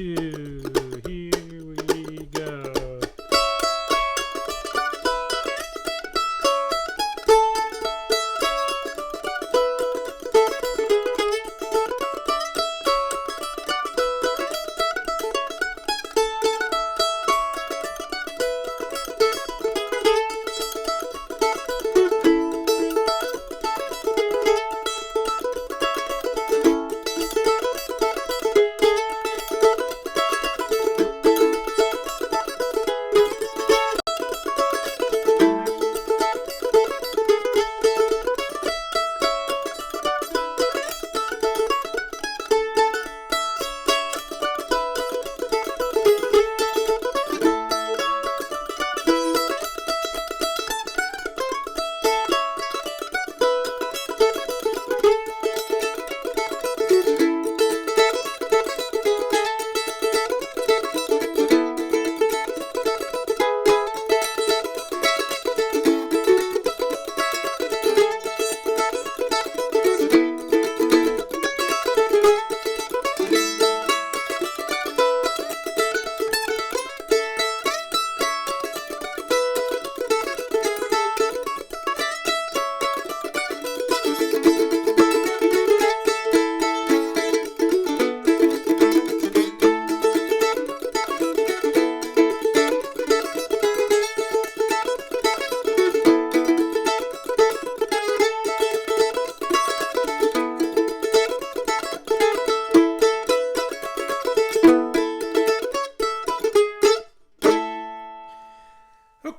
2, here we go.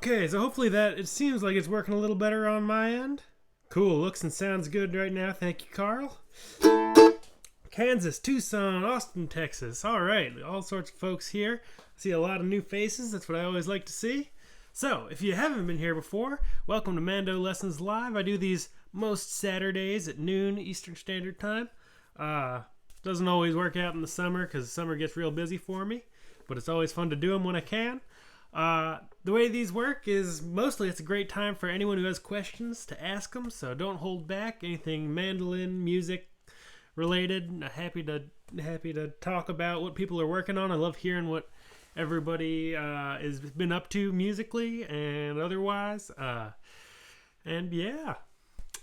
Okay, so hopefully it seems like it's working a little better on my end. Cool, looks and sounds good right now. Thank you, Carl. Kansas, Tucson, Austin, Texas. All right, all sorts of folks here. I see a lot of new faces. That's what I always like to see. So, if you haven't been here before, welcome to MandoLessons Live. I do these most Saturdays at noon Eastern Standard Time. Doesn't always work out in the summer because summer gets real busy for me, but it's always fun to do them when I can. The way these work is mostly it's a great time for anyone who has questions to ask them, so don't hold back. Anything mandolin, music related, happy to talk about what people are working on. I love hearing what everybody has been up to musically and otherwise. And yeah,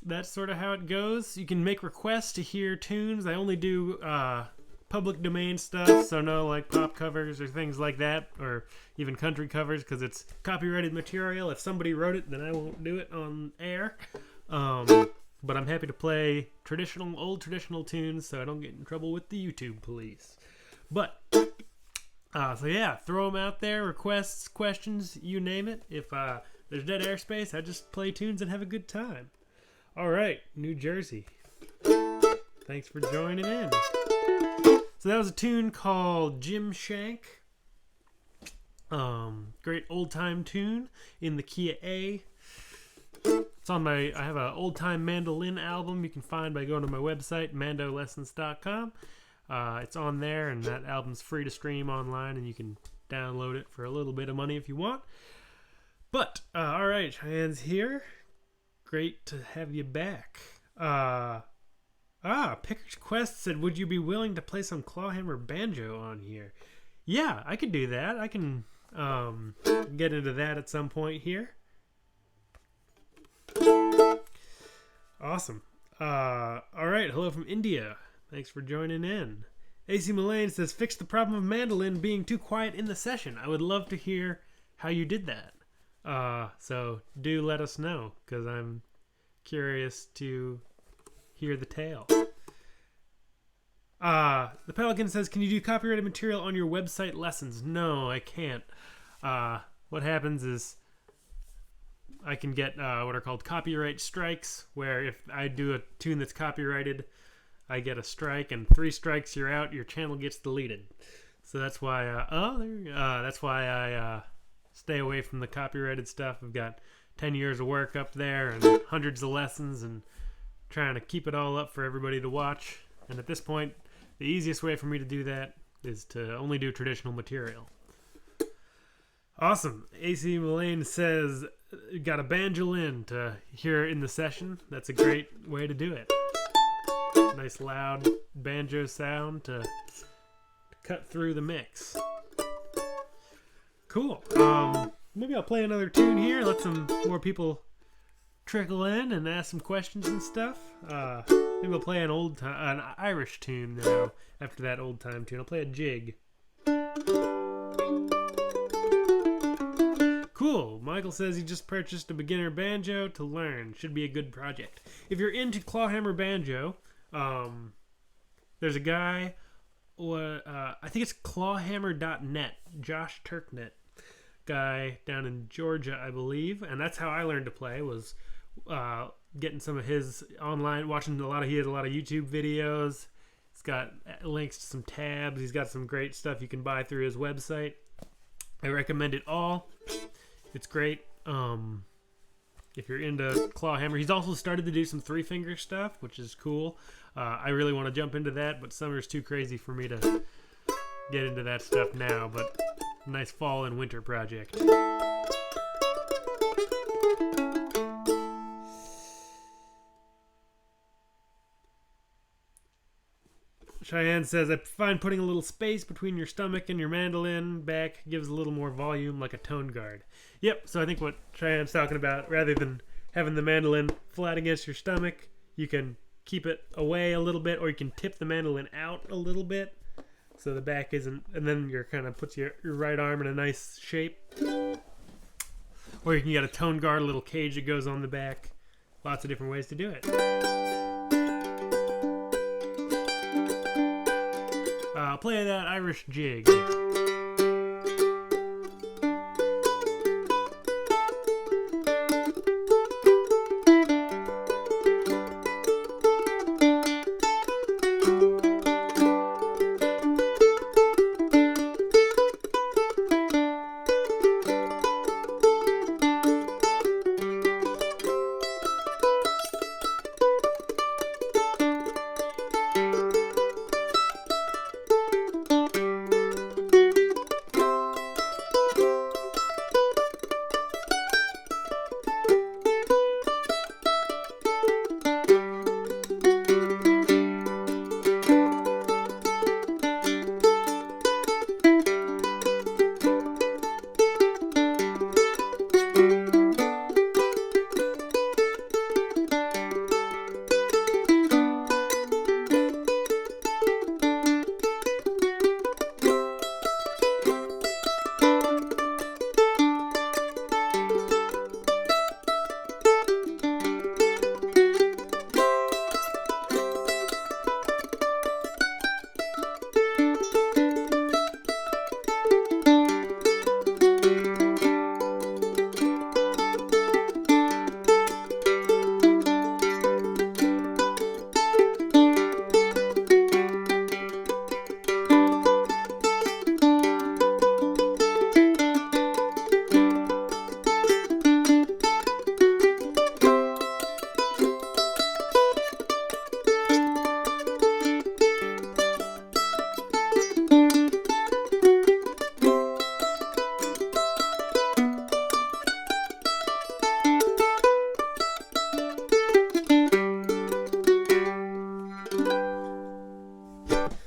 that's sort of how it goes. You can make requests to hear tunes. I only do public domain stuff, so no like pop covers or things like that, or even country covers, because it's copyrighted material. If somebody wrote it, then I won't do it on air. But I'm happy to play old traditional tunes, so I don't get in trouble with the YouTube police. But so yeah, throw them out there, requests, questions, you name it. If there's dead airspace, I just play tunes and have a good time. All right, New Jersey. Thanks for joining in. So that was a tune called Jim Shank. Great old time tune in the key of A. It's on I have an old time mandolin album you can find by going to my website, MandoLessons.com. It's on there, and that album's free to stream online, and you can download it for a little bit of money if you want. But, alright, Cheyenne's here. Great to have you back. Picker's Quest said, would you be willing to play some clawhammer banjo on here? Yeah, I could do that. I can get into that at some point here. Awesome. Alright, hello from India. Thanks for joining in. AC Mullane says, fix the problem of mandolin being too quiet in the session. I would love to hear how you did that. So do let us know, because I'm curious to hear the tale. The Pelican says, can you do copyrighted material on your website lessons? No, I can't. What happens is I can get what are called copyright strikes, where if I do a tune that's copyrighted, I get a strike, and 3 strikes, you're out, your channel gets deleted. So that's why, that's why I stay away from the copyrighted stuff. I've got 10 years of work up there and hundreds of lessons, and trying to keep it all up for everybody to watch. And at this point, the easiest way for me to do that is to only do traditional material. Awesome. AC Mullane says, got a Banjolin to hear in the session. That's a great way to do it. Nice loud banjo sound to cut through the mix. Cool. Maybe I'll play another tune here. Let some more people trickle in and ask some questions and stuff. Maybe I'll play an Irish tune now. After that old time tune, I'll play a jig. Cool. Michael says he just purchased a beginner banjo to learn. Should be a good project. If you're into clawhammer banjo, there's a guy, I think it's clawhammer.net, Josh Turknet, guy down in Georgia, I believe, and that's how I learned to play, was getting some of his online, watching he had a lot of YouTube videos. He's got links to some tabs. He's got some great stuff you can buy through his website. I recommend it all. It's great. If you're into clawhammer, he's also started to do some 3-finger stuff, which is cool. I really want to jump into that, but summer's too crazy for me to get into that stuff now. But nice fall and winter project. Cheyenne says, I find putting a little space between your stomach and your mandolin back gives a little more volume, like a tone guard. Yep, so I think what Cheyenne's talking about, rather than having the mandolin flat against your stomach, you can keep it away a little bit, or you can tip the mandolin out a little bit so the back isn't, and then you're kind of puts your right arm in a nice shape. Or you can get a tone guard, a little cage that goes on the back. Lots of different ways to do it. I'll play that Irish jig.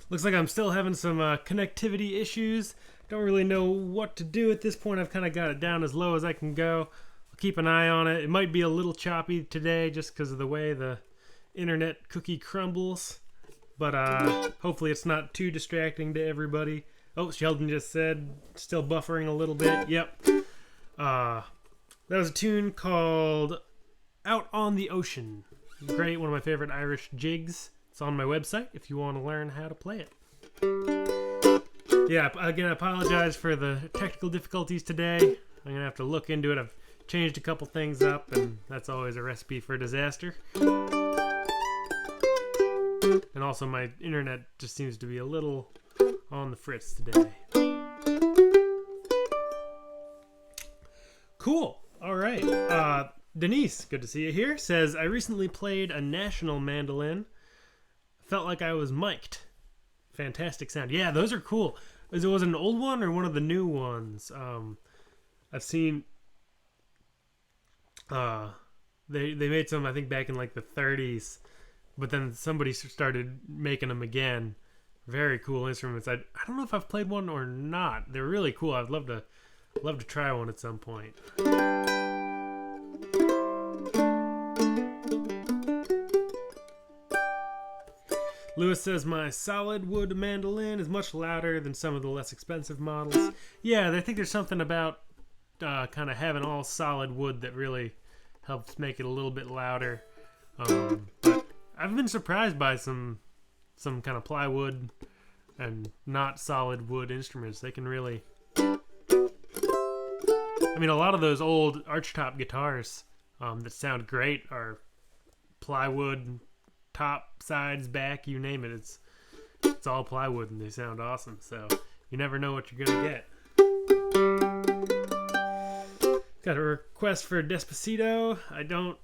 Looks like I'm still having some connectivity issues. Don't really know what to do at this point. I've kind of got it down as low as I can go. I'll keep an eye on it. It might be a little choppy today just because of the way the internet cookie crumbles. But hopefully it's not too distracting to everybody. Oh, Sheldon just said still buffering a little bit. Yep. That was a tune called Out on the Ocean. Great, one of my favorite Irish jigs. It's on my website if you want to learn how to play it. Yeah, again, I apologize for the technical difficulties today. I'm going to have to look into it. I've changed a couple things up, and that's always a recipe for disaster. And also, my internet just seems to be a little on the fritz today. Cool. All right. Denise, good to see you here, says, I recently played a national mandolin. Felt like I was mic'd. Fantastic sound. Yeah, those are cool. Was it an old one or one of the new ones? I've seen they made some, I think, back in like the 30s, but then somebody started making them again, Very cool instruments. I don't know if I've played one or not. They're really cool. I'd love to try one at some point. Lewis says my solid wood mandolin is much louder than some of the less expensive models. Yeah, I think there's something about kind of having all solid wood that really helps make it a little bit louder. But I've been surprised by some kind of plywood and not solid wood instruments. They can really... I mean, a lot of those old archtop guitars that sound great are plywood, top, sides, back, you name it. It's all plywood and they sound awesome. So you never know what you're gonna get. Got a request for Despacito. I don't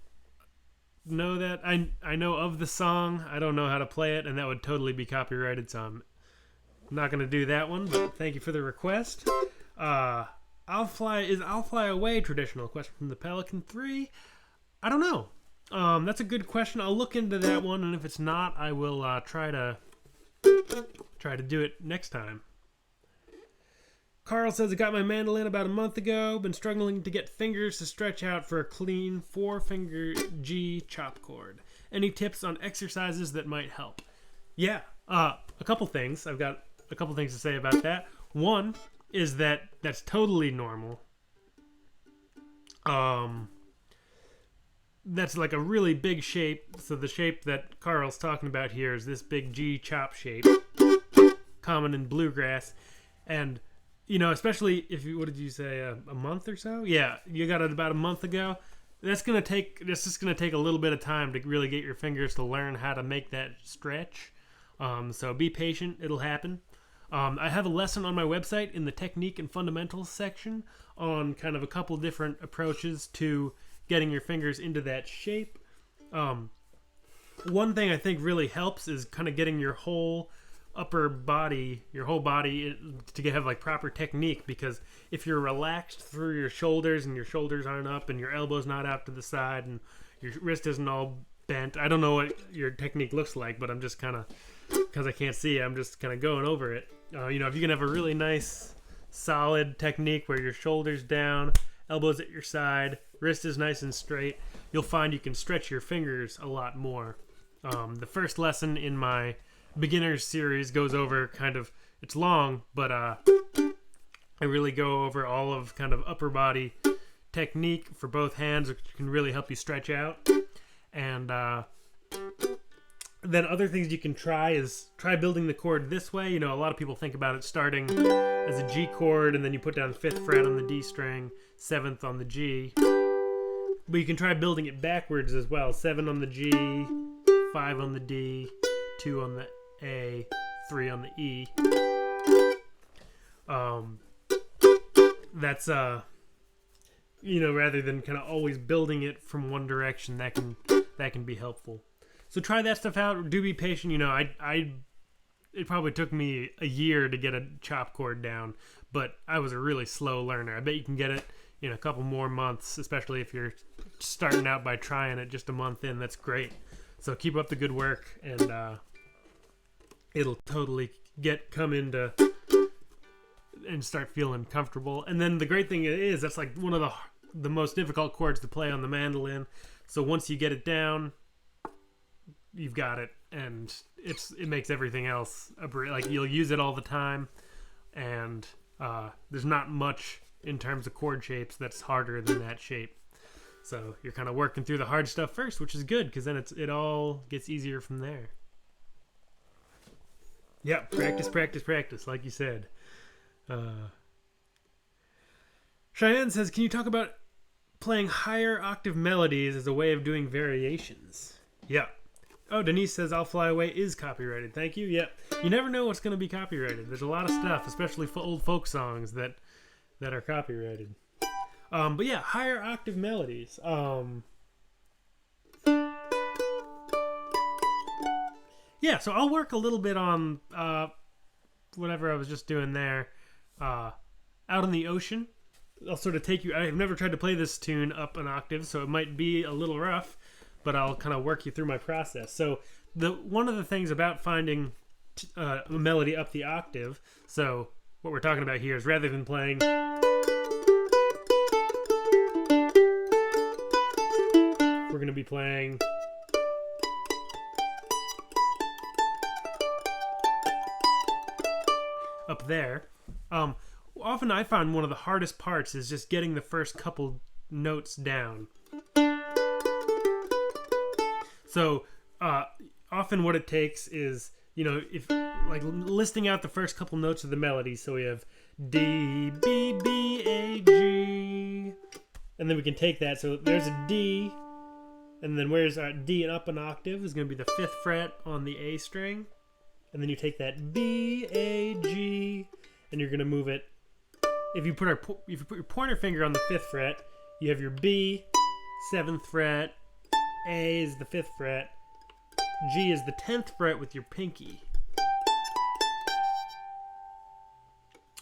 know that. I know of the song. I don't know how to play it, and that would totally be copyrighted, so I'm not going to do that one, but thank you for the request. I'll Fly Away traditional? Question from the Pelican 3. I don't know. That's a good question. I'll look into that one, and if it's not, I will try to do it next time. Carl says, I got my mandolin about a month ago. Been struggling to get fingers to stretch out for a clean 4-finger G chop chord. Any tips on exercises that might help? Yeah, a couple things. I've got a couple things to say about that. One is that's totally normal. That's like a really big shape. So the shape that Carl's talking about here is this big G chop shape, common in bluegrass, and you know, especially if you, what did you say, a month or so? Yeah, you got it about a month ago. That's just gonna take a little bit of time to really get your fingers to learn how to make that stretch. So be patient; it'll happen. I have a lesson on my website in the technique and fundamentals section on kind of a couple different approaches to getting your fingers into that shape. One thing I think really helps is kind of getting your whole upper body, to have like proper technique, because if you're relaxed through your shoulders and your shoulders aren't up and your elbows not out to the side and your wrist isn't all bent, I don't know what your technique looks like, but I'm just kind of, because I can't see, I'm just kind of going over it. You know, if you can have a really nice solid technique where your shoulders down, elbows at your side, wrist is nice and straight, you'll find you can stretch your fingers a lot more. The first lesson in my beginners series goes over kind of, it's long, but I really go over all of kind of upper body technique for both hands, which can really help you stretch out. And then other things you can try is try building the chord this way. You know, a lot of people think about it starting as a G chord, and then you put down the 5th fret on the D string, 7th on the G. But you can try building it backwards as well. 7 on the G, 5 on the D, 2 on the A, 3 on the E. That's you know, rather than kind of always building it from one direction, that can be helpful. So try that stuff out. Do be patient. You know, it probably took me a year to get a chop chord down, but I was a really slow learner. I bet you can get it in a couple more months, especially if you're starting out by trying it just a month in. That's great. So keep up the good work, and it'll totally come into and start feeling comfortable. And then the great thing is that's like one of the most difficult chords to play on the mandolin. So once you get it down, you've got it, and it makes everything else like you'll use it all the time, and there's not much in terms of chord shapes that's harder than that shape. So you're kind of working through the hard stuff first, which is good, because then it all gets easier from there. Yep, practice, like you said. Cheyenne says, can you talk about playing higher octave melodies as a way of doing variations? Yeah. Oh, Denise says I'll Fly Away is copyrighted. Thank you. Yep. You never know what's going to be copyrighted. There's a lot of stuff, especially for old folk songs that are copyrighted. But yeah, higher octave melodies. Yeah, so I'll work a little bit on whatever I was just doing there. Out on the Ocean. I'll sort of take you... I've never tried to play this tune up an octave, so it might be a little rough, but I'll kind of work you through my process. So one of the things about finding a melody up the octave. So what we're talking about here is rather than playing, we're going to be playing up there. Often I find one of the hardest parts is just getting the first couple notes down. So often what it takes is, if like listing out the first couple notes of the melody. So we have D, B, B, A, G, and then we can take that. So there's a D, and then where's our D and up an octave is going to be the 5th fret on the A string, and then you take that B, A, G, and you're going to move it. If you put your pointer finger on the 5th fret, you have your B, 7th fret, A is the 5th fret, G is the 10th fret with your pinky.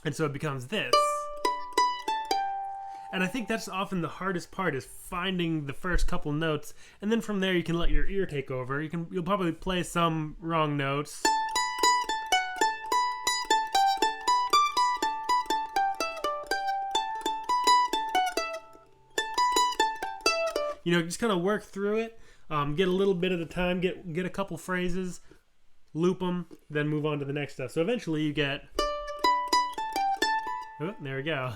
And so it becomes this. And I think that's often the hardest part, is finding the first couple notes, and then from there you can let your ear take over. You'll probably play some wrong notes. Just kind of work through it. Get a little bit at a time. Get a couple phrases, loop them, then move on to the next stuff. So eventually you get. Oh, there we go.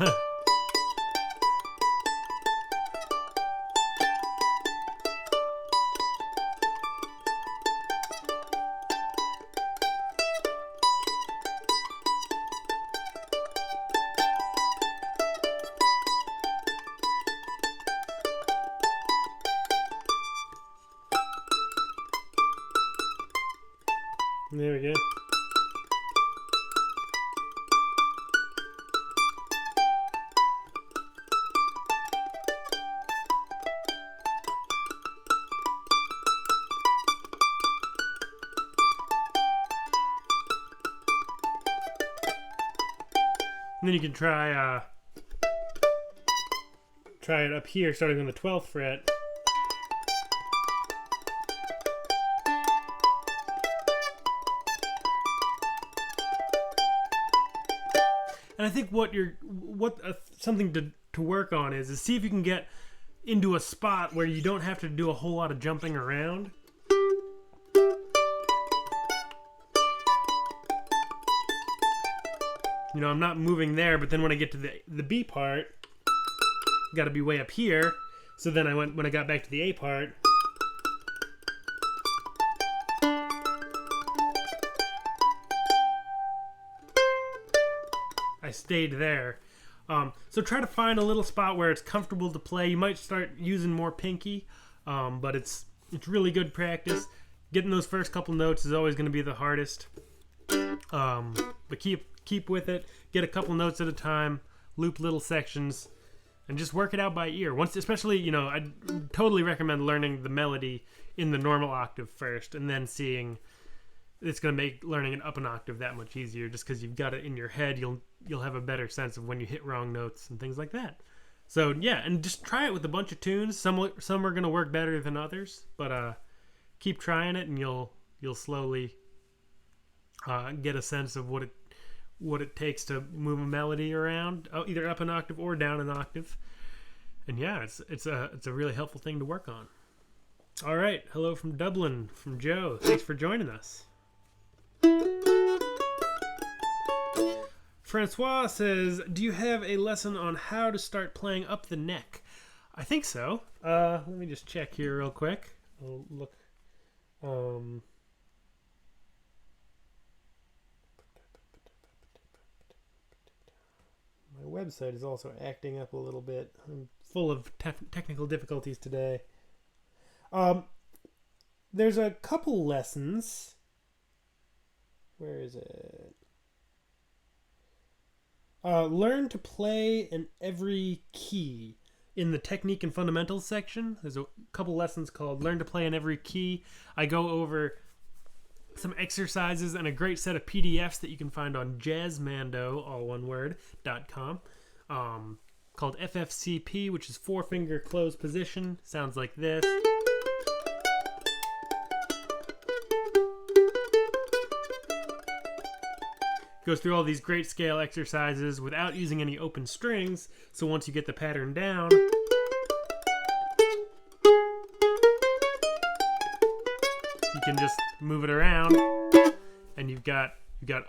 There we go. And then you can try it up here, starting on the 12th fret. And I think something to work on is see if you can get into a spot where you don't have to do a whole lot of jumping around. I'm not moving there, but then when I get to the B part, got to be way up here. So then when I got back to the A part, I stayed there. So try to find a little spot where it's comfortable to play. You might start using more pinky, but it's really good practice. Getting those first couple notes is always going to be the hardest. But keep with it. Get a couple notes at a time. Loop little sections, and just work it out by ear. Especially, I totally recommend learning the melody in the normal octave first, and then seeing. It's going to make learning it up an octave that much easier, just because you've got it in your head. You'll have a better sense of when you hit wrong notes and things like that. So yeah, and just try it with a bunch of tunes. Some are going to work better than others, but keep trying it, and you'll slowly get a sense of what it takes to move a melody around, either up an octave or down an octave. And yeah, it's a really helpful thing to work on. All right, hello from Dublin, from Joe. Thanks for joining us. Francois says, do you have a lesson on how to start playing up the neck? I think so. Let me just check here real quick. I'll look. My website is also acting up a little bit. I'm full of technical difficulties today. There's a couple lessons. Where is it? Learn to play in every key. In the technique and fundamentals section, there's a couple lessons called Learn to Play in Every Key. I go over some exercises and a great set of PDFs that you can find on jazzmando, all one word, .com, called FFCP, which is 4-finger closed position. Sounds like this. goes through all these great scale exercises without using any open strings. So once you get the pattern down, you can just move it around, and you've got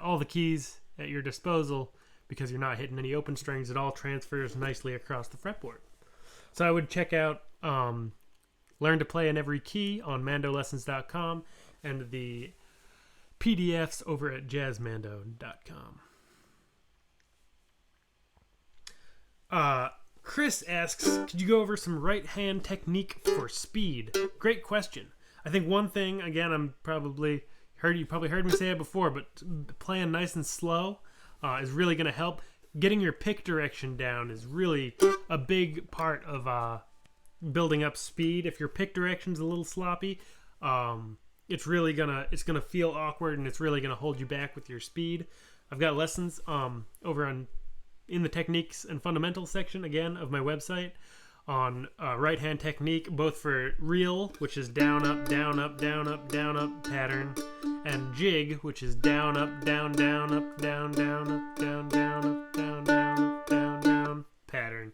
all the keys at your disposal because you're not hitting any open strings. It all transfers nicely across the fretboard. So I would check out Learn to Play in Every Key on MandoLessons.com and the PDFs over at jazzmando.com. Chris asks, could you go over some right hand technique for speed? Great question. I think one thing, again, you probably heard me say it before, but playing nice and slow is really going to help. Getting your pick direction down is really a big part of building up speed. If your pick direction's a little sloppy, it's gonna feel awkward, and it's really gonna hold you back with your speed. I've got lessons over in the techniques and fundamentals section again of my website on right hand technique, both for reel, which is down up down up down up down up pattern, and jig, which is down up down down up down down up down down up down down up down down pattern.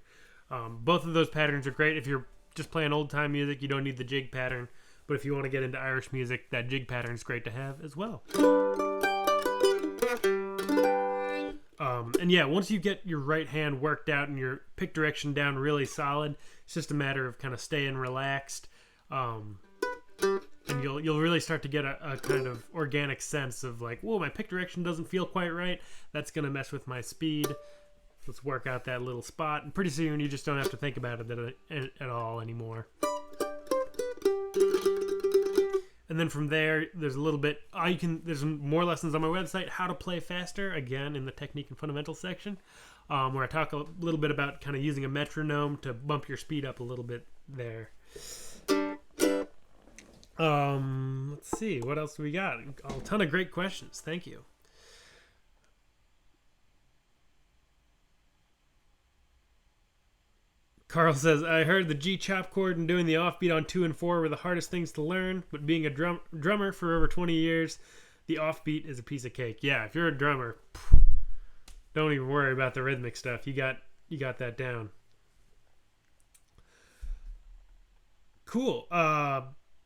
Both of those patterns are great. If you're just playing old time music, you don't need the jig pattern, but if you want to get into Irish music, that jig pattern is great to have as well. And yeah, once you get your right hand worked out and your pick direction down really solid, it's just a matter of kind of staying relaxed, and you'll really start to get a kind of organic sense of like, whoa, my pick direction doesn't feel quite right. That's gonna mess with my speed. Let's work out that little spot, and pretty soon you just don't have to think about it at all anymore. And then from there, there's a little bit. There's more lessons on my website. How to play faster, again in the technique and fundamentals section, where I talk a little bit about kind of using a metronome to bump your speed up a little bit there. Let's see, what else do we got? A ton of great questions. Thank you. Carl says, I heard the G chop chord and doing the offbeat on 2 and 4 were the hardest things to learn, but being a drummer for over 20 years, the offbeat is a piece of cake. Yeah, if you're a drummer, don't even worry about the rhythmic stuff. You got that down. Cool.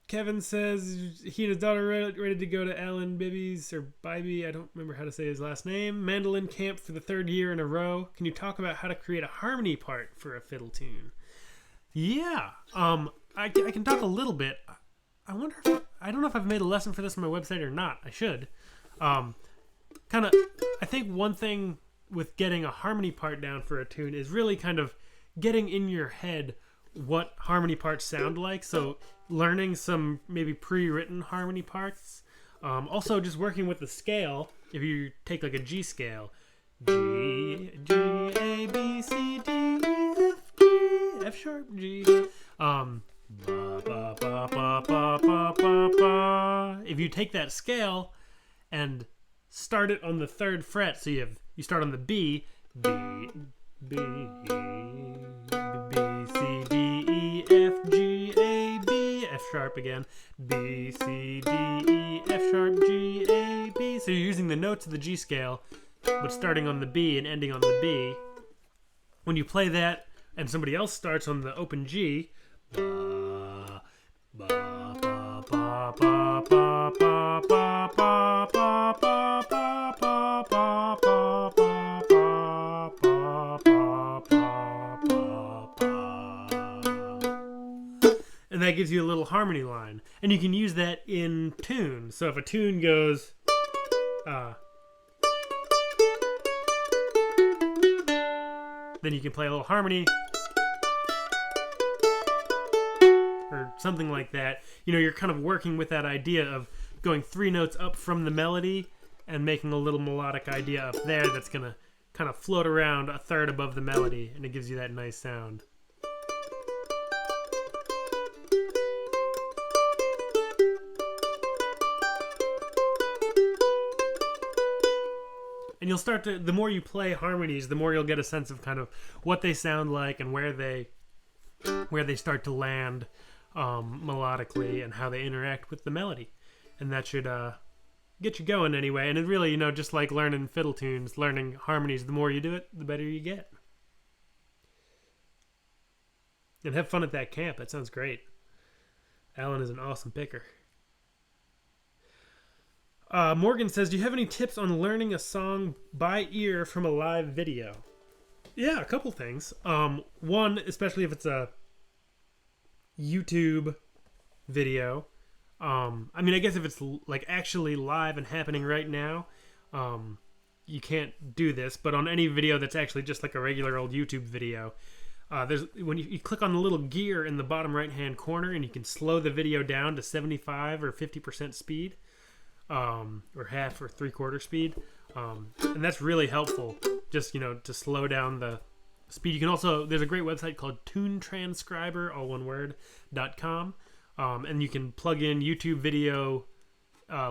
Kevin says he and his daughter ready to go to Alan Bibby's or Bibby, I don't remember how to say his last name, mandolin camp for the 3rd year in a row. Can you talk about how to create a harmony part for a fiddle tune? Yeah, I can talk a little bit. I don't know if I've made a lesson for this on my website or not. I should. I think one thing with getting a harmony part down for a tune is really kind of getting in your head what harmony parts sound like. So learning some maybe pre-written harmony parts. Also just working with the scale. If you take like a G scale, G, A, B, C, D, E, F, G, F sharp, G. Ba, ba, ba, ba, ba, ba, ba, ba. If you take that scale and start it on the 3rd fret, so you start on the B, B, B, B, C, D, E, F, G, A, B, F sharp again, B, C, D, E, F sharp, G, A, B. So you're using the notes of the G scale, but starting on the B and ending on the B. When you play that and somebody else starts on the open G, ba, ba, ba, ba, ba, ba, ba, ba, ba, ba, ba, ba, ba, ba, ba, and that gives you a little harmony line, and you can use that in tune. So if a tune goes then you can play a little harmony or something like that. You know, you're kind of working with that idea of going 3 notes up from the melody and making a little melodic idea up there that's gonna kind of float around a 1/3 above the melody, and it gives you that nice sound. And you'll start to, the more you play harmonies, the more you'll get a sense of kind of what they sound like and where they start to land melodically and how they interact with the melody. And that should get you going anyway. And it really, just like learning fiddle tunes, learning harmonies, the more you do it, the better you get. And have fun at that camp. That sounds great. Alan is an awesome picker. Morgan says, do you have any tips on learning a song by ear from a live video? Yeah, a couple things. One, especially if it's a YouTube video. I guess if it's like actually live and happening right now, you can't do this. But on any video that's actually just like a regular old YouTube video, when you click on the little gear in the bottom right hand corner, and you can slow the video down to 75 or 50% speed, or half or 3/4 speed, and that's really helpful. Just to slow down the speed. You can also, there's a great website called TuneTranscriber, all one word, .com, and you can plug in YouTube video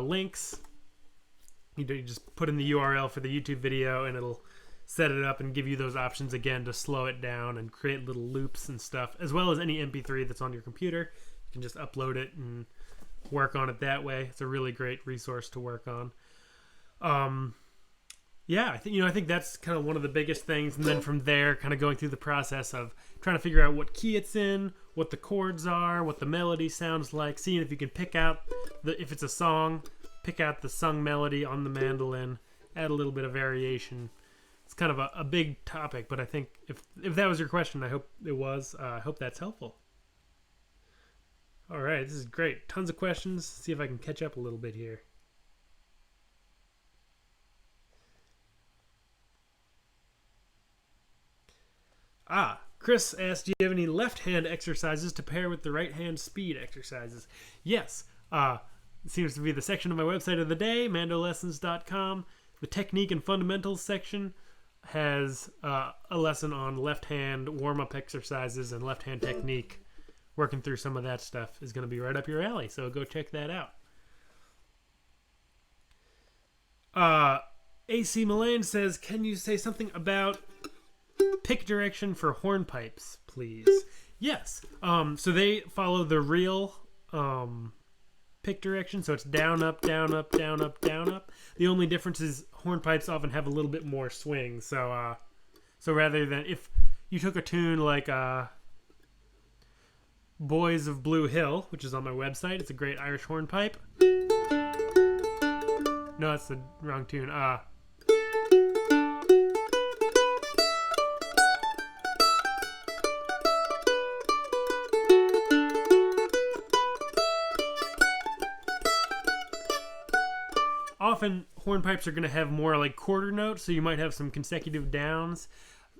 links. You just put in the URL for the YouTube video, and it'll set it up and give you those options again to slow it down and create little loops and stuff, as well as any MP3 that's on your computer. You can just upload it and work on it that way. It's a really great resource to work on. I think that's kind of one of the biggest things, and then from there, kind of going through the process of trying to figure out what key it's in, what the chords are, what the melody sounds like, seeing if you can pick out if it's a song, pick out the sung melody on the mandolin, add a little bit of variation. It's kind of a big topic, but I think if that was your question, I hope it was. I hope that's helpful. All right, this is great. Tons of questions. See if I can catch up a little bit here. Chris asked, do you have any left-hand exercises to pair with the right-hand speed exercises? Yes. It seems to be the section of my website of the day, MandoLessons.com. The technique and fundamentals section has a lesson on left-hand warm-up exercises and left-hand technique. Working through some of that stuff is going to be right up your alley, so go check that out. AC Mullane says, can you say something about pick direction for hornpipes, please? Yes. So they follow the real pick direction, so it's down, up, down, up, down, up, down, up. The only difference is hornpipes often have a little bit more swing. So rather than, if you took a tune like Boys of Blue Hill, which is on my website, it's a great Irish hornpipe. No, that's the wrong tune. Often hornpipes are going to have more like quarter notes, so you might have some consecutive downs.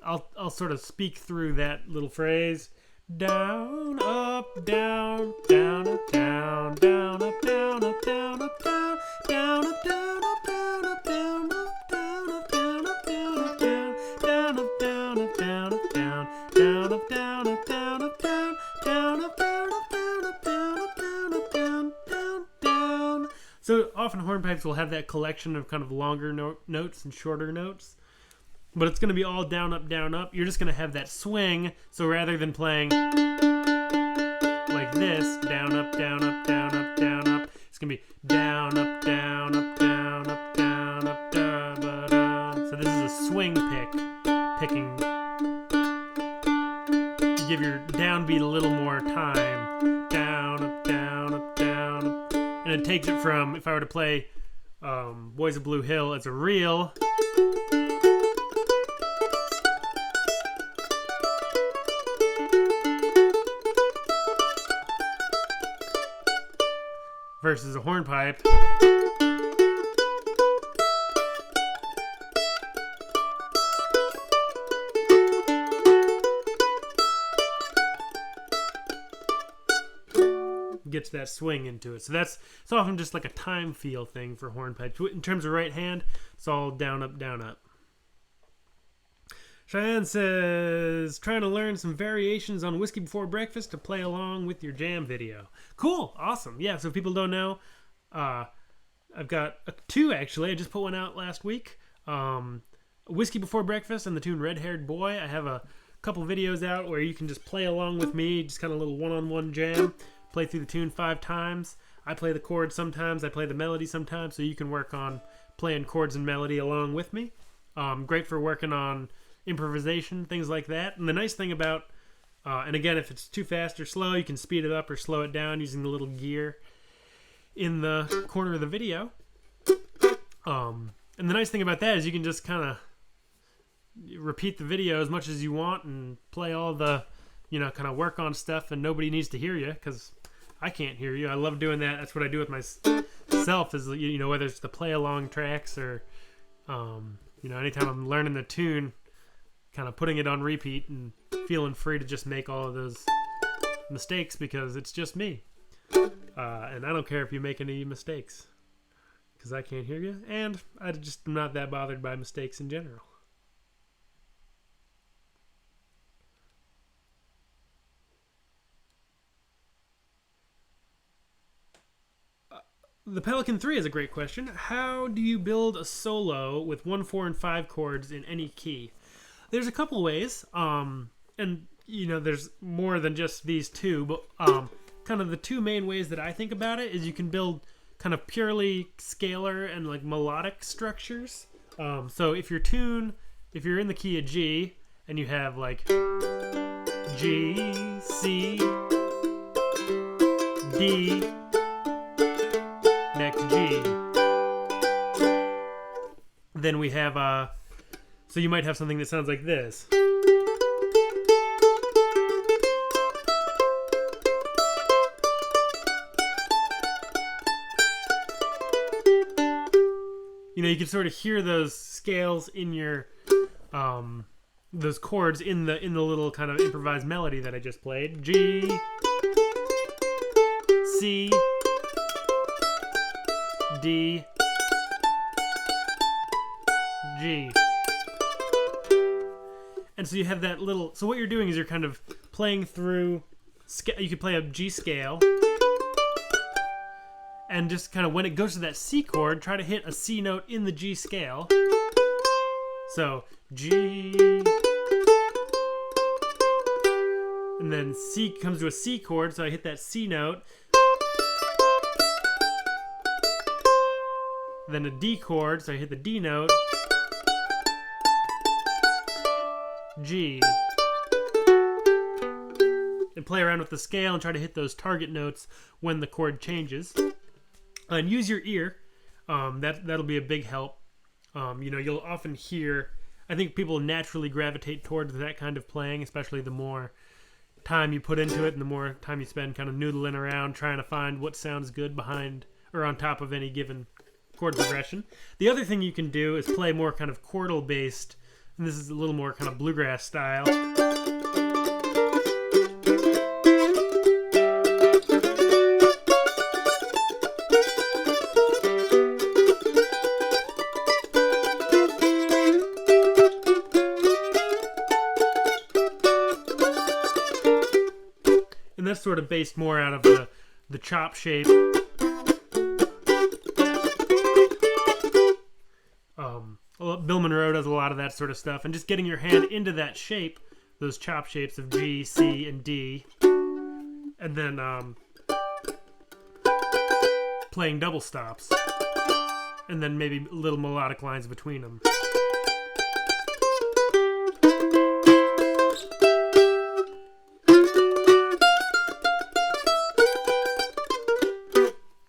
I'll sort of speak through that little phrase. Down, up, down, down, up, down, down, up, down, up, down, up, down, down, up, down, up, down, up, down, up, down, up, down, up, down, up, down, up, down, up, down, up, down, down, up, down, up, down, up, down, down, up, down, up, down, up, down, up, down, up, down, down, down. So often hornpipes will have that collection of kind of longer notes and shorter notes. But it's going to be all down, up, down, up. You're just going to have that swing. So rather than playing like this, down, up, down, up, down, up, down, up, it's going to be down, up, down, up, down, up, down, up, da, ba, da. So this is a swing picking. You give your downbeat a little more time. Down, up, down, up, down, up. And it takes it from, if I were to play Boys of Blue Hill as a reel, versus a hornpipe. Gets that swing into it. So it's often just like a time feel thing for hornpipes. In terms of right hand, it's all down, up, down, up. Cheyenne says, trying to learn some variations on Whiskey Before Breakfast to play along with your jam video. Cool. Awesome. Yeah, so if people don't know, I've got two, actually. I just put one out last week. Whiskey Before Breakfast and the tune Red Haired Boy. I have a couple videos out where you can just play along with me, just kind of a little one-on-one jam. Play through the tune 5 times. I play the chords sometimes, I play the melody sometimes, so you can work on playing chords and melody along with me. Great for working on improvisation, things like that. And the nice thing about, and again, if it's too fast or slow, you can speed it up or slow it down using the little gear in the corner of the video. And the nice thing about that is you can just kind of repeat the video as much as you want and play all the, kind of work on stuff, and nobody needs to hear you because I can't hear you. I love doing that. That's what I do with myself is, whether it's the play along tracks or, anytime I'm learning the tune, kind of putting it on repeat and feeling free to just make all of those mistakes because it's just me. And I don't care if you make any mistakes because I can't hear you, and I just am not that bothered by mistakes in general. The Pelican 3 is a great question. How do you build a solo with 1, 4, and 5 chords in any key? There's a couple ways, and there's more than just these two, but kind of the two main ways that I think about it is you can build kind of purely scalar and like melodic structures. So if you're in the key of G and you have like G, C, D, next G, then we have so you might have something that sounds like this. You can sort of hear those scales in your those chords in the little kind of improvised melody that I just played. G, C, D, G. And so you have that little, so what you're doing is you're kind of playing through, you could play a G scale, and just kind of when it goes to that C chord, try to hit a C note in the G scale. So G, and then C comes to a C chord, so I hit that C note. Then a D chord, so I hit the D note. G. And play around with the scale and try to hit those target notes when the chord changes. And use your ear. That'll be a big help. You'll often hear, I think people naturally gravitate towards that kind of playing, especially the more time you put into it and the more time you spend kind of noodling around trying to find what sounds good behind or on top of any given chord progression. The other thing you can do is play more kind of chordal based, and this is a little more kind of bluegrass style. And that's sort of based more out of the chop shape. Bill Monroe does a lot of that sort of stuff, and just getting your hand into that shape, those chop shapes of G, C, and D, and then playing double stops, and then maybe little melodic lines between them.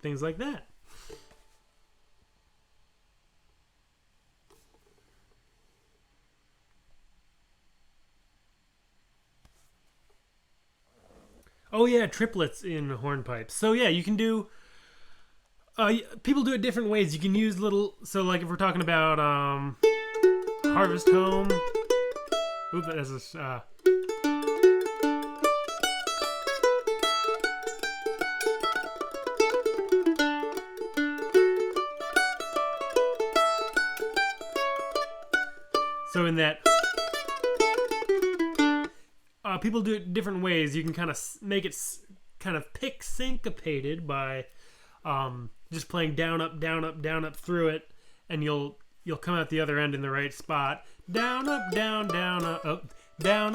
Things like that. Oh yeah, triplets in hornpipes. So yeah, you can do. People do it different ways. You can use little. So like if we're talking about Harvest Home. Oops, that's a. So in that. People do it different ways. You can kind of make it kind of pick syncopated by just playing down up through it, and you'll come out the other end in the right spot. Down up, down up, down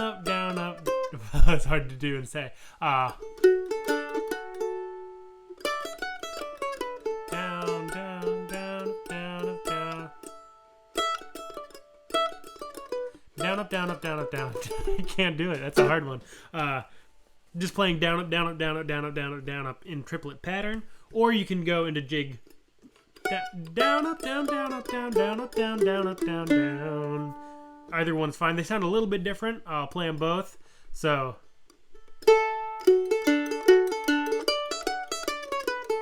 up. It's hard to do and say. Down, up, down, up, down, up, down. I can't do it. That's a hard one. Just playing down, up, down, up, down, up, down, up, down, up, down, up in triplet pattern. Or you can go into jig. Down, up, down, down, up, down, down, up, down, down, up, down, down. Either one's fine. They sound a little bit different. I'll play them both. So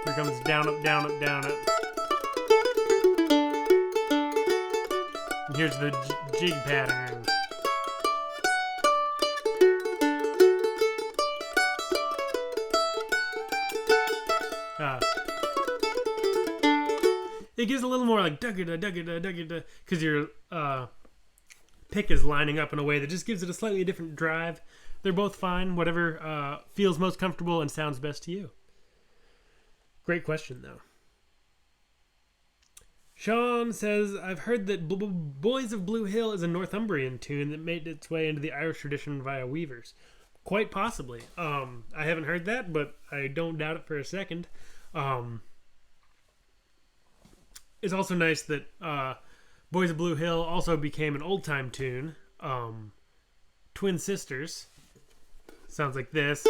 here comes down, up, down, up, down, up. And here's the jig pattern. It gives a little more like dugga because your pick is lining up in a way that just gives it a slightly different drive. They're both fine. Whatever feels most comfortable and sounds best to you. Great question, though. Sean says, I've heard that Boys of Blue Hill is a Northumbrian tune that made its way into the Irish tradition via weavers. Quite possibly. I haven't heard that, but I don't doubt it for a second. It's also nice that Boys of Blue Hill also became an old-time tune. Twin Sisters. Sounds like this.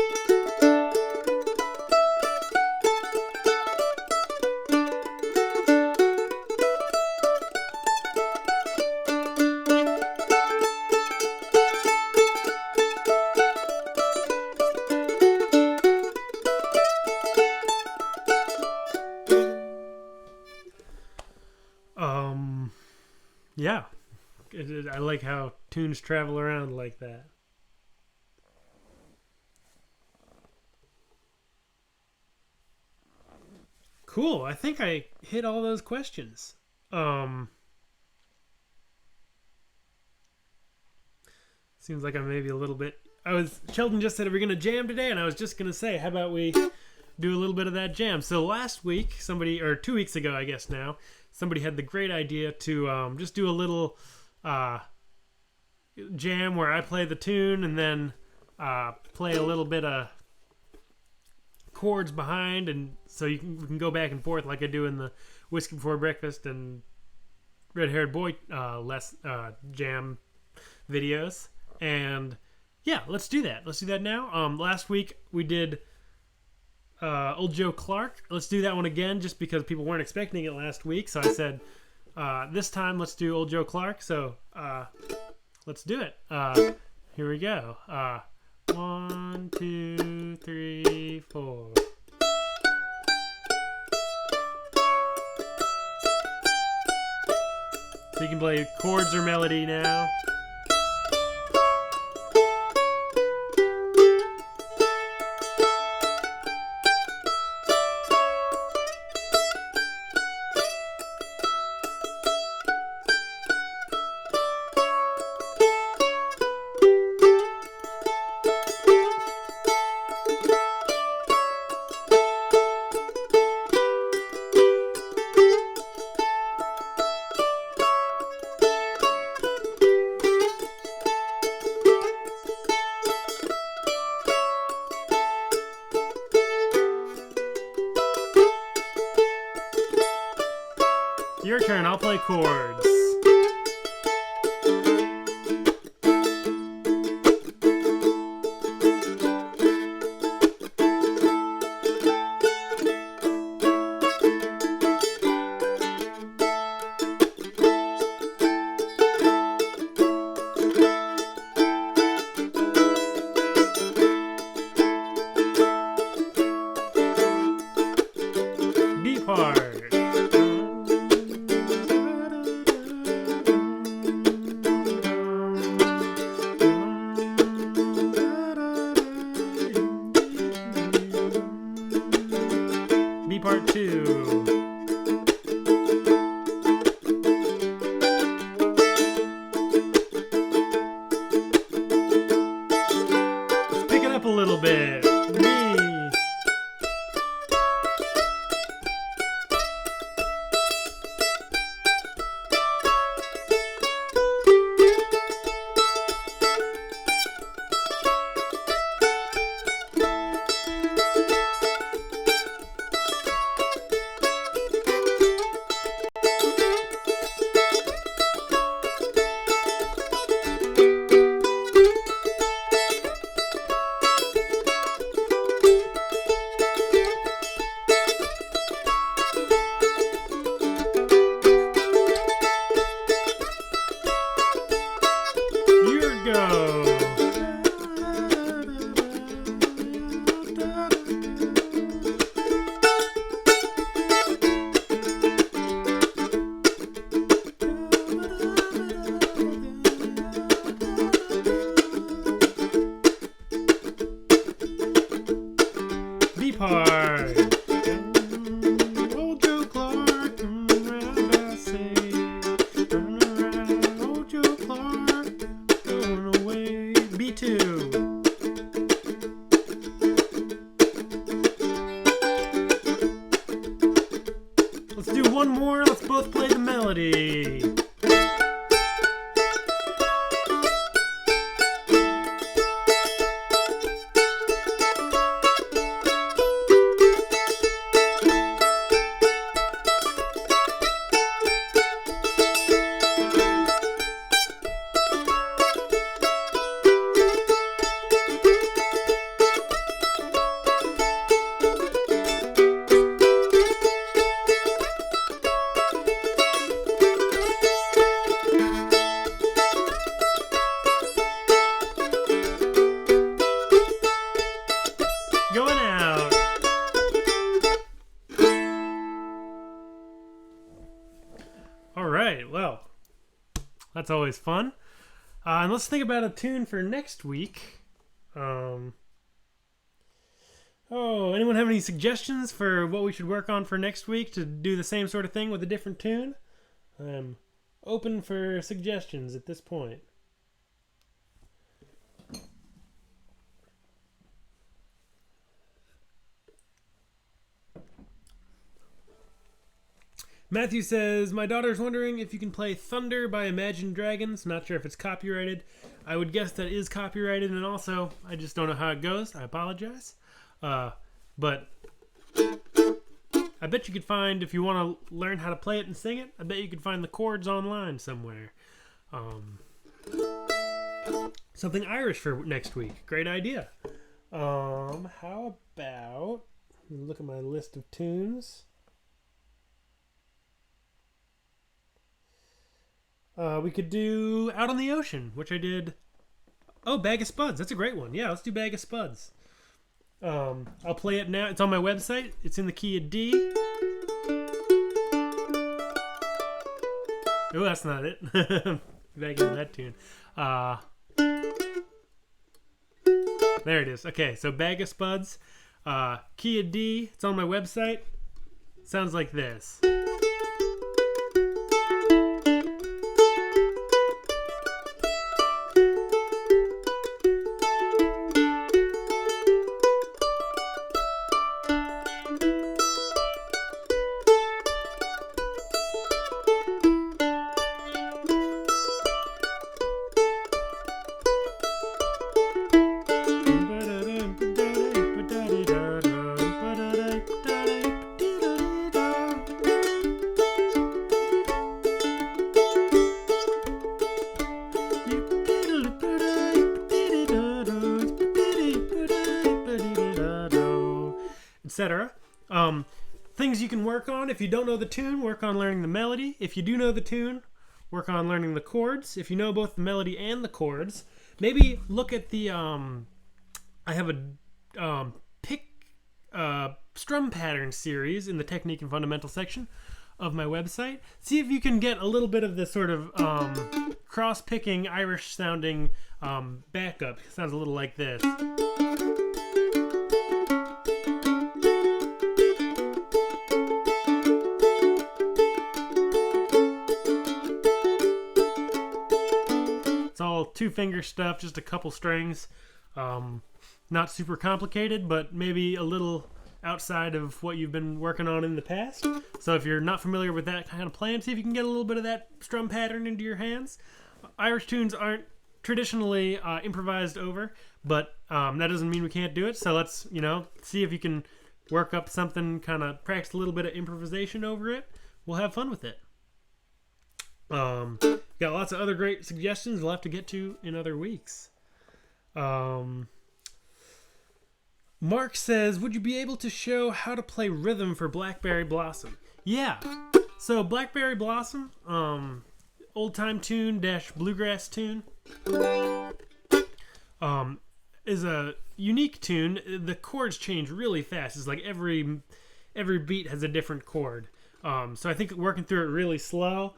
Yeah, I like how tunes travel around like that. Cool. I think I hit all those questions. Seems like I'm maybe a little bit. Sheldon just said, are we going to jam today? And I was just going to say, how about we do a little bit of that jam? So last week, 2 weeks ago, I guess now, somebody had the great idea to just do a little jam where I play the tune and then play a little bit of chords behind, and so we can go back and forth like I do in the Whiskey Before Breakfast and Red Haired Boy jam videos. And yeah, let's do that. Let's do that now. Last week we did Old Joe Clark. Let's do that one again just because people weren't expecting it last week. So I said, this time let's do Old Joe Clark. So let's do it. Here we go. 1, 2, 3, 4. So you can play chords or melody now. Your turn, I'll play chords. B part. Part 2. Let's pick it up a little bit. Me. That's always fun. And let's think about a tune for next week. Anyone have any suggestions for what we should work on for next week to do the same sort of thing with a different tune? I'm open for suggestions at this point. Matthew says, my daughter's wondering if you can play Thunder by Imagine Dragons. Not sure if it's copyrighted. I would guess that is copyrighted, and also, I just don't know how it goes. I apologize. But I bet you could find, if you want to learn how to play it and sing it, I bet you could find the chords online somewhere. Something Irish for next week. Great idea. How about, look at my list of tunes. We could do Out on the Ocean, which I did. Oh, Bag of Spuds. That's a great one. Yeah, let's do Bag of Spuds. I'll play it now. It's on my website. It's in the key of D. Oh, that's not it. Back into that tune. There it is. Okay, so Bag of Spuds. Key of D. It's on my website. Sounds like this. Etc. Things you can work on. If you don't know the tune, work on learning the melody. If you do know the tune, work on learning the chords. If you know both the melody and the chords, maybe look at the I have a pick strum pattern series in the technique and fundamental section of my website. See if you can get a little bit of this sort of cross-picking Irish sounding backup. It sounds a little like this. It's all two-finger stuff, just a couple strings. Not super complicated, but maybe a little outside of what you've been working on in the past. So if you're not familiar with that kind of playing, see if you can get a little bit of that strum pattern into your hands. Irish tunes aren't traditionally improvised over, but that doesn't mean we can't do it. So let's, see if you can work up something, kind of practice a little bit of improvisation over it. We'll have fun with it. Got lots of other great suggestions we'll have to get to in other weeks. Mark says, would you be able to show how to play rhythm for Blackberry Blossom? Yeah. So Blackberry Blossom, old time tune - bluegrass tune, is a unique tune. The chords change really fast. It's like every beat has a different chord. So I think working through it really slow.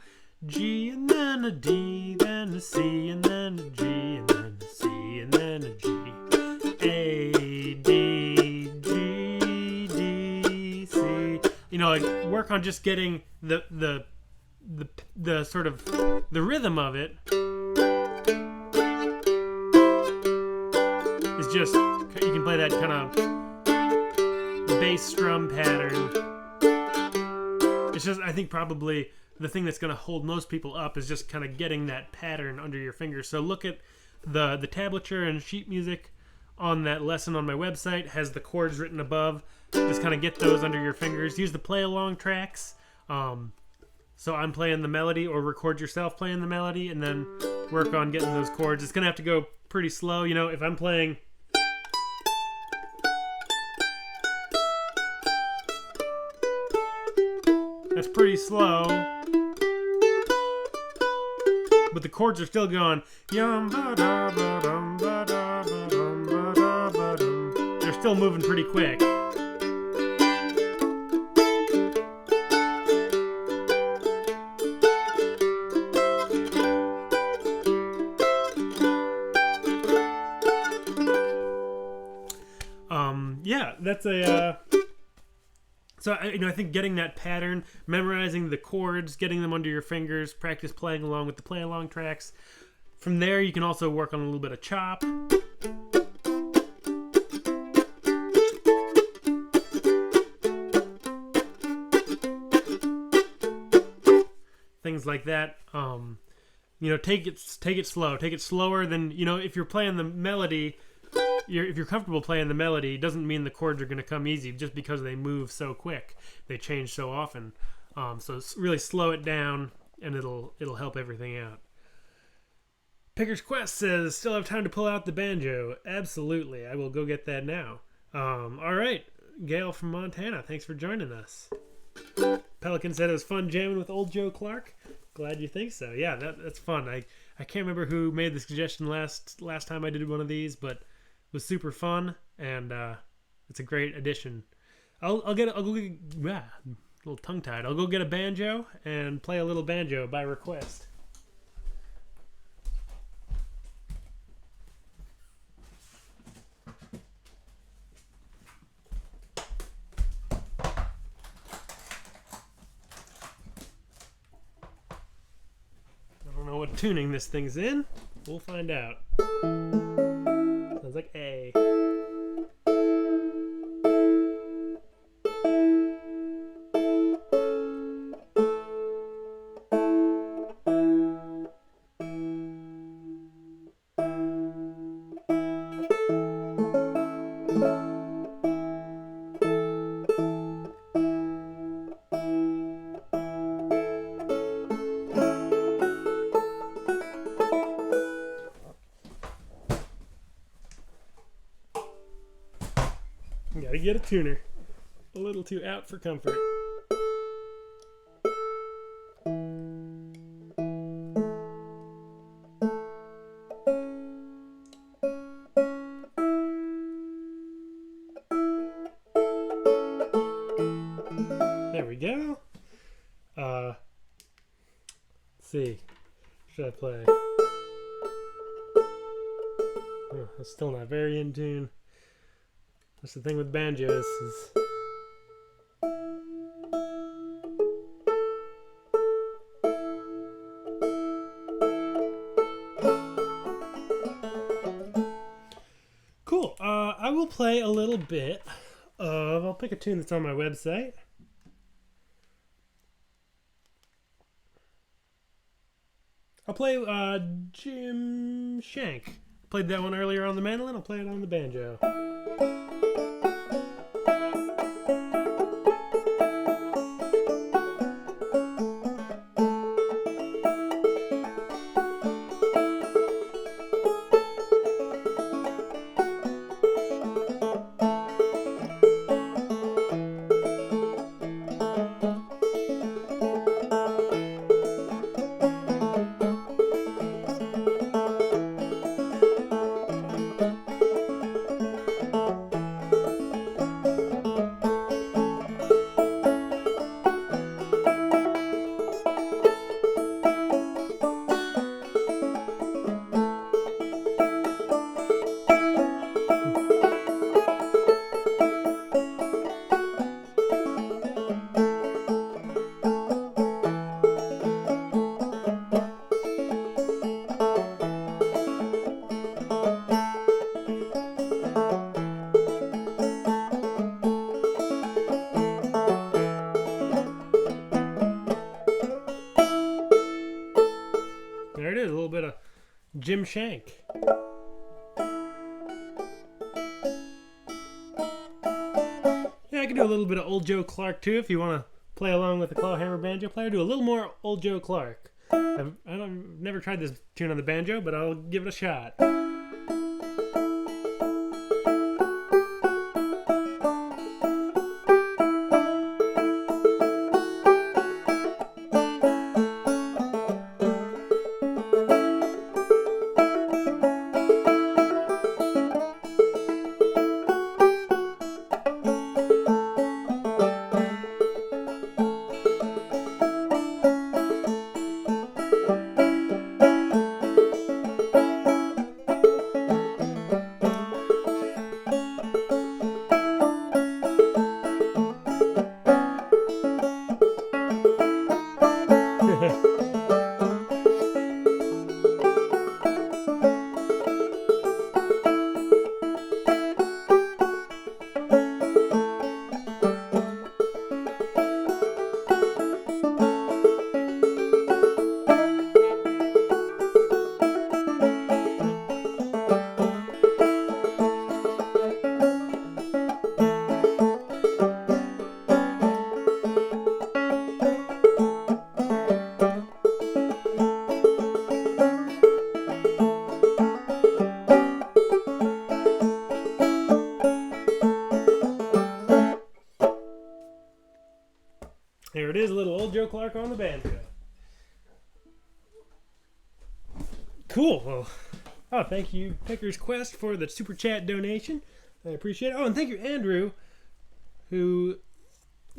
G and then a D, then a C, and then a G, and then a C, and then a G. A, D, G, D, C. Work on just getting the sort of the rhythm of it. It's just, you can play that kind of bass strum pattern. It's just, I think probably the thing that's going to hold most people up is just kind of getting that pattern under your fingers. So look at the tablature and sheet music on that lesson on my website. Has the chords written above. Just kind of get those under your fingers. Use the play along tracks. So I'm playing the melody, or record yourself playing the melody, and then work on getting those chords. It's going to have to go pretty slow. If I'm playing... That's pretty slow. But the chords are still going. They're still moving pretty quick. yeah, that's a. So I think getting that pattern, memorizing the chords, getting them under your fingers, practice playing along with the play along tracks. From there, you can also work on a little bit of chop. Things like that. Take it slow. Take it slower than, if you're playing the melody. If you're comfortable playing the melody, it doesn't mean the chords are going to come easy just because they move so quick. They change so often. So really slow it down, and it'll help everything out. Picker's Quest says, still have time to pull out the banjo. Absolutely. I will go get that now. All right. Gail from Montana, thanks for joining us. Pelican said it was fun jamming with old Joe Clark. Glad you think so. Yeah, that's fun. I can't remember who made the suggestion last time I did one of these, but was super fun, and it's a great addition. I'll go get a little tongue tied. I'll go get a banjo and play a little banjo by request. I don't know what tuning this thing's in. We'll find out. Sounds like A. Gotta get a tuner. A little too out for comfort. There we go. Let's see. Should I play? Oh, I'm still not very in tune. That's the thing with banjos is cool. I will play a little bit of, I'll pick a tune that's on my website. I'll play Jim Shank. Played that one earlier on the mandolin. I'll play it on the banjo. There it is, a little bit of Jim Shank. Yeah, I can do a little bit of old Joe Clark too if you want to play along with the clawhammer banjo player. Do a little more old Joe Clark. I've never tried this tune on the banjo, but I'll give it a shot. Joe Clark on the banjo. Cool. Well, thank you, Picker's Quest, for the super chat donation. I appreciate it. Oh, and thank you, Andrew, who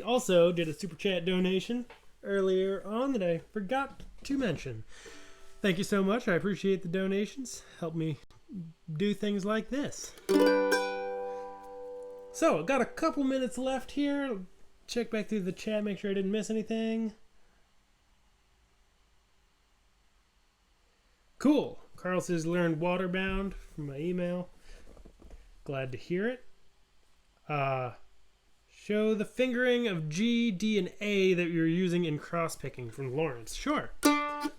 also did a super chat donation earlier on that I forgot to mention. Thank you so much. I appreciate the donations. Help me do things like this. So, I've got a couple minutes left here. Check back through the chat, make sure I didn't miss anything. Cool. Carl says learned Waterbound from my email. Glad to hear it. Show the fingering of G, D, and A that you're using in cross-picking from Lawrence. Sure.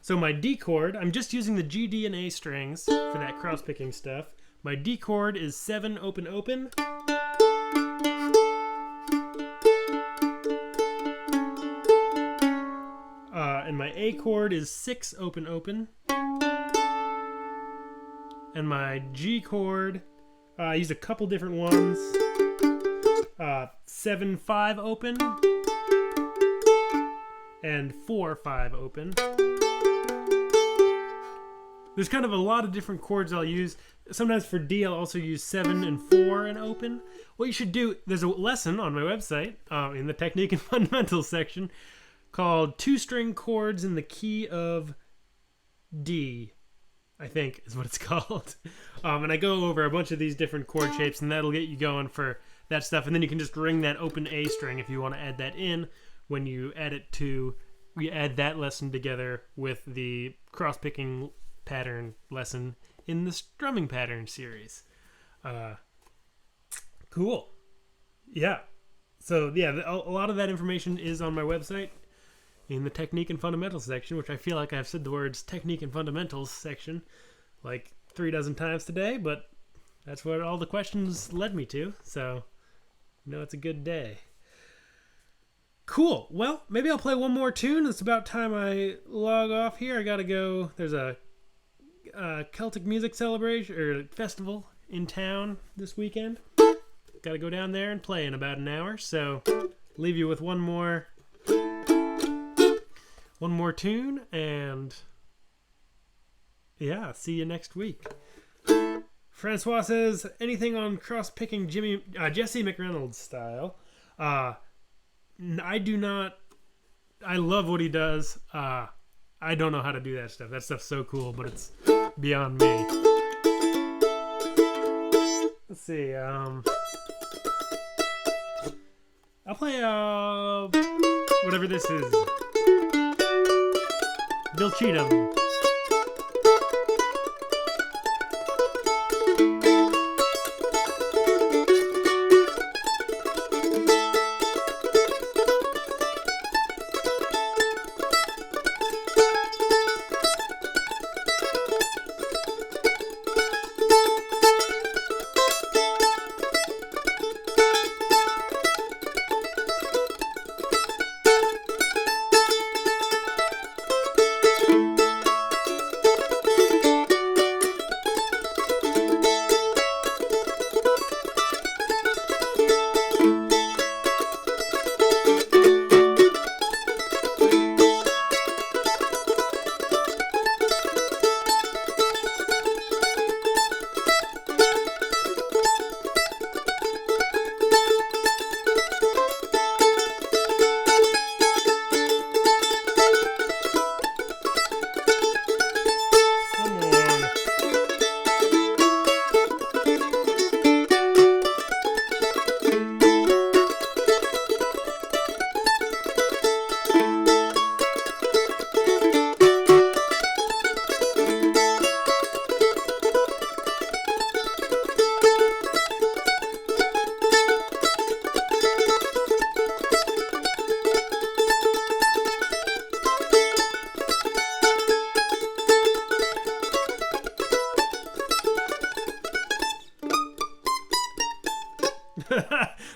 So my D chord, I'm just using the G, D, and A strings for that cross-picking stuff. My D chord is 7 open open. And my A chord is 6 open open. And my G chord, I used a couple different ones. 7-5 open and 4-5 open. There's kind of a lot of different chords I'll use. Sometimes for D, I'll also use 7 and 4 and open. What you should do, there's a lesson on my website in the Technique and Fundamentals section called 2-string chords in the key of D, I think is what it's called. And I go over a bunch of these different chord shapes, and that'll get you going for that stuff. And then you can just ring that open A string if you want to add that in when you add it to, we add that lesson together with the cross-picking pattern lesson in the strumming pattern series. Cool. Yeah. So yeah, a lot of that information is on my website in the Technique and Fundamentals section, which I feel like I've said the words Technique and Fundamentals section like 3 dozen times today, but that's what all the questions led me to, so it's a good day. Cool. Well, maybe I'll play one more tune. It's about time I log off here. I gotta go. There's a Celtic music celebration or festival in town this weekend. Gotta go down there and play in about an hour, so leave you with one more tune, and yeah, see you next week. Francois says, anything on cross-picking Jesse McReynolds style? I do not. I love what he does. I don't know how to do that stuff. That stuff's so cool, but it's beyond me. Let's see. I'll play whatever this is. Bill Cheatham.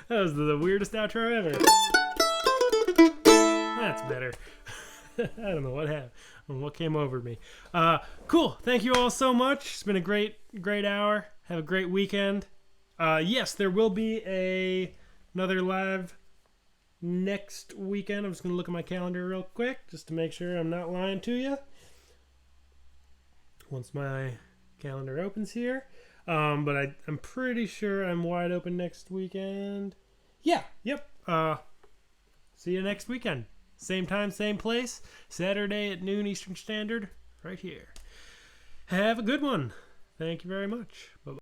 That was the weirdest outro ever. That's better. I don't know what happened. What came over me. Cool. Thank you all so much. It's been a great hour. Have a great weekend. Yes, there will be another live next weekend. I'm just going to look at my calendar real quick just to make sure I'm not lying to you. Once my calendar opens here. But I'm pretty sure I'm wide open next weekend. Yeah, yep. See you next weekend. Same time, same place. Saturday at noon Eastern Standard, right here. Have a good one. Thank you very much. Bye-bye.